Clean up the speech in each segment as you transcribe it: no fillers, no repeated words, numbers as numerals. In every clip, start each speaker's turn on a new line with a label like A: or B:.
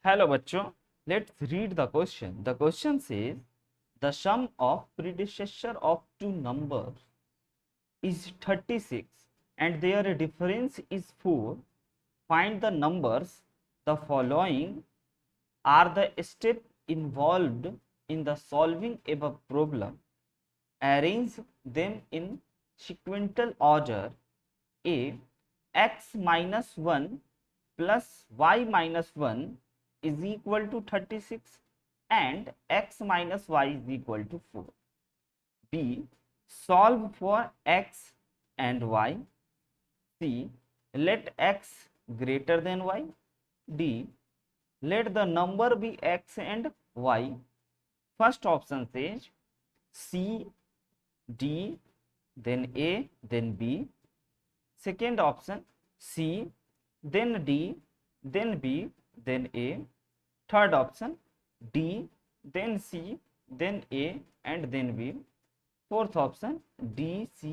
A: Hello बच्चों, let's read the question. The question says the sum of predecessor of two numbers is 36 and their difference is 4. Find the numbers. The following are the steps involved in the solving above problem. Arrange them in sequential order. A x minus 1 plus y minus 1 is equal to 36 and x minus y is equal to 4. B. Solve for x and y. C. Let x greater than y. D. Let the number be x and y. First option says C, D, then A, then B. Second option C, then D, then B, then A. Third option D, then C, then A and then B. Fourth option D C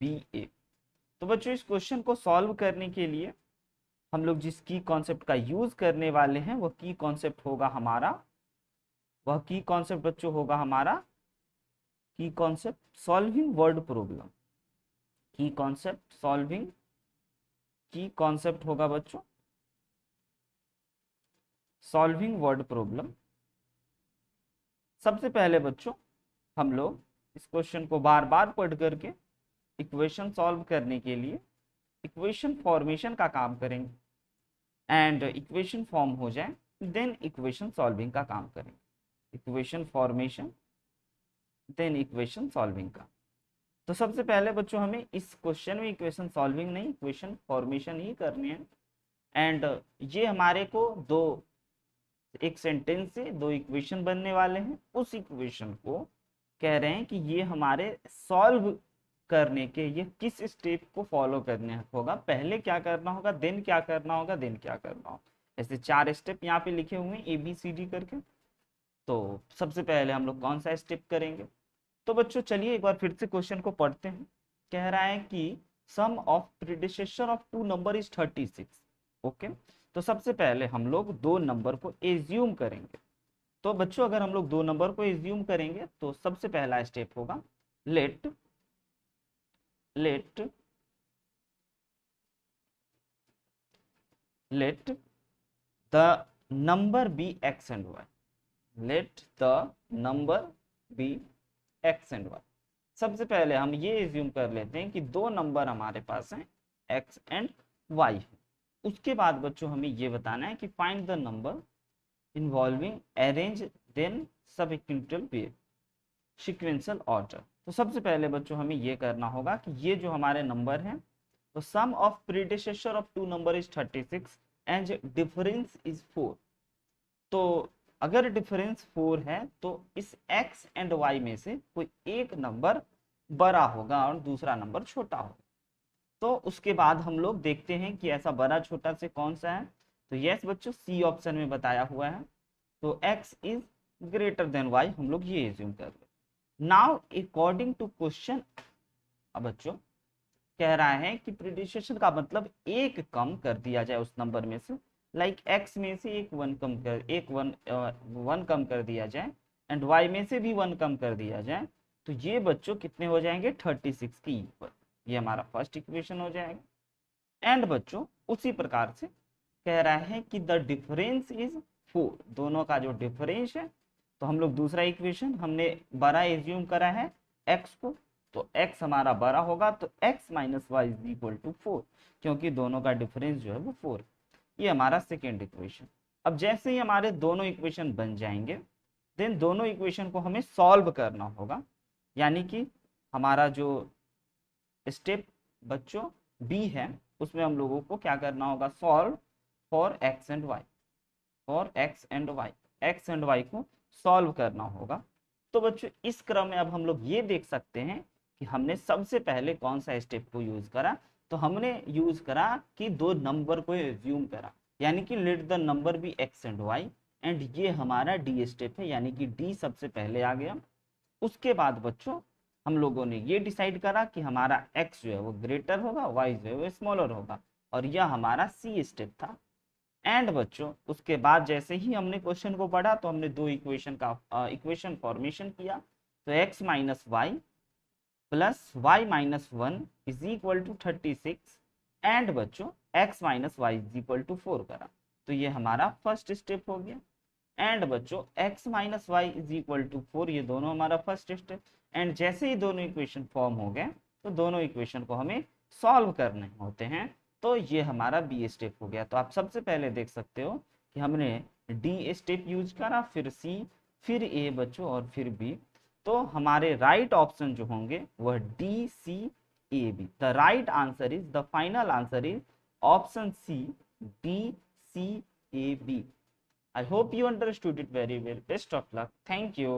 A: B A. तो बच्चों इस question को solve करने के लिए हम लोग जिस की कॉन्सेप्ट का यूज करने वाले हैं वह की कॉन्सेप्ट होगा हमारा की कॉन्सेप्ट सॉल्विंग वर्ड प्रॉब्लम। की कॉन्सेप्ट होगा बच्चों सॉल्विंग वर्ड प्रॉब्लम। सबसे पहले बच्चों हम लोग इस क्वेश्चन को बार बार पढ़ करके इक्वेशन सॉल्व करने के लिए इक्वेशन फॉर्मेशन का काम करेंगे एंड इक्वेशन फॉर्म हो जाए देन इक्वेशन सॉल्विंग का काम करेंगे। Equation formation then equation solving का। तो सबसे पहले बच्चों हमें इस क्वेश्चन में इक्वेशन सॉल्विंग नहीं इक्वेशन फॉर्मेशन ही करनी है एंड ये हमारे को एक सेंटेंस से दो इक्वेशन बनने वाले हैं। उस इक्वेशन को कह रहे हैं कि ये हमारे सॉल्व करने के ये किस स्टेप को फॉलो करने होगा, पहले क्या करना होगा, देन क्या करना होगा, देन क्या करना होगा। ऐसे 4 स्टेप यहाँ पे लिखे हुए हैं ए बी सी डी करके। तो सबसे पहले हम लोग कौन सा स्टेप करेंगे? तो बच्चों चलिए एक बार फिर से क्वेश्चन को पढ़ते हैं। कह रहा है कि sum of predecessor of two number is 36। Okay, तो सबसे पहले हम लोग दो नंबर को एज्यूम करेंगे। तो बच्चों अगर हम लोग दो नंबर को एज्यूम करेंगे तो सबसे पहला स्टेप होगा let the number be x and y. Let the number be x and y. सबसे पहले हम ये एज्यूम कर लेते हैं कि दो नंबर हमारे पास हैं एक्स एंड वाई है। उसके बाद बच्चों हमें ये बताना है कि find the number involving arrange then सबइक्विंटल पेयर सीक्वेंशियल ऑर्डर। तो सबसे पहले बच्चों हमें ये करना होगा कि ये जो हमारे नंबर हैं तो sum of predecessor of two number is 36 and difference is 4। तो अगर डिफरेंस 4 है तो इस x एंड y में से कोई एक नंबर बड़ा होगा और दूसरा नंबर छोटा होगा। तो उसके बाद हम लोग देखते हैं कि ऐसा बड़ा छोटा से कौन सा है। तो यस बच्चों सी ऑप्शन में बताया हुआ है। तो x is greater than y हम लोग ये एज्यूम कर रहे। नाउ अकॉर्डिंग टू क्वेश्चन अब बच्चों कह रहा है कि प्रीडिसेसर का मतलब एक कम कर दिया जाए उस नंबर में से। लाइक x में से एक वन कम कर दिया जाए एंड y में से भी 1 कम कर दिया जाए। तो ये बच्चों कितने हो जाएंगे 36 के इक्वल। ये हमारा फर्स्ट इक्वेशन हो जाएगा। एंड बच्चों उसी प्रकार से कह रहा है कि द डिफरेंस इज 4। दोनों का जो डिफरेंस है तो हम लोग दूसरा इक्वेशन हमने बड़ा एज्यूम करा है x को। तो x हमारा बड़ा होगा तो x minus y is equal to 4 क्योंकि दोनों का डिफरेंस जो है वो 4। ये हमारा सेकेंड इक्वेशन। अब जैसे ही हमारे दोनों इक्वेशन बन जाएंगे देन दोनों इक्वेशन को हमें सॉल्व करना होगा। यानी कि हमारा जो स्टेप बच्चों बी है उसमें हम लोगों को क्या करना होगा solve for x and y. X and y को सॉल्व करना होगा। तो बच्चों इस क्रम में अब हम लोग ये देख सकते हैं कि हमने सबसे पहले कौन सा स्टेप को यूज करा। तो हमने यूज करा कि दो नंबर को एज्यूम करा यानी कि let the number be x and y and ये हमारा डी स्टेप है यानी कि डी सबसे पहले आ गया। उसके बाद बच्चों हम लोगों ने ये डिसाइड करा कि हमारा x जो है वो ग्रेटर होगा y जो है वो स्मॉलर होगा और यह हमारा सी स्टेप था। एंड बच्चों उसके बाद जैसे ही हमने क्वेश्चन को पढ़ा तो हमने दो इक्वेशन का इक्वेशन फॉर्मेशन किया। तो x minus y plus y minus one is equal to 36 and बच्चों x minus y is equal to 4 करा। तो ये हमारा फर्स्ट स्टेप हो गया। एंड बच्चों x minus y is equal to 4, ये दोनों हमारा फर्स्ट स्टेप। एंड जैसे ही दोनों इक्वेशन फॉर्म हो गए तो दोनों इक्वेशन को हमें सॉल्व करने होते हैं। तो ये हमारा बी स्टेप हो गया। तो आप सबसे पहले देख सकते हो कि हमने डी स्टेप यूज करा, फिर सी, फिर ए बच्चों और फिर बी। तो हमारे राइट ऑप्शन जो होंगे वह D C A B. The right answer is, the final answer is option C, D C A B. I hope you understood it very well. Best of luck. Thank you.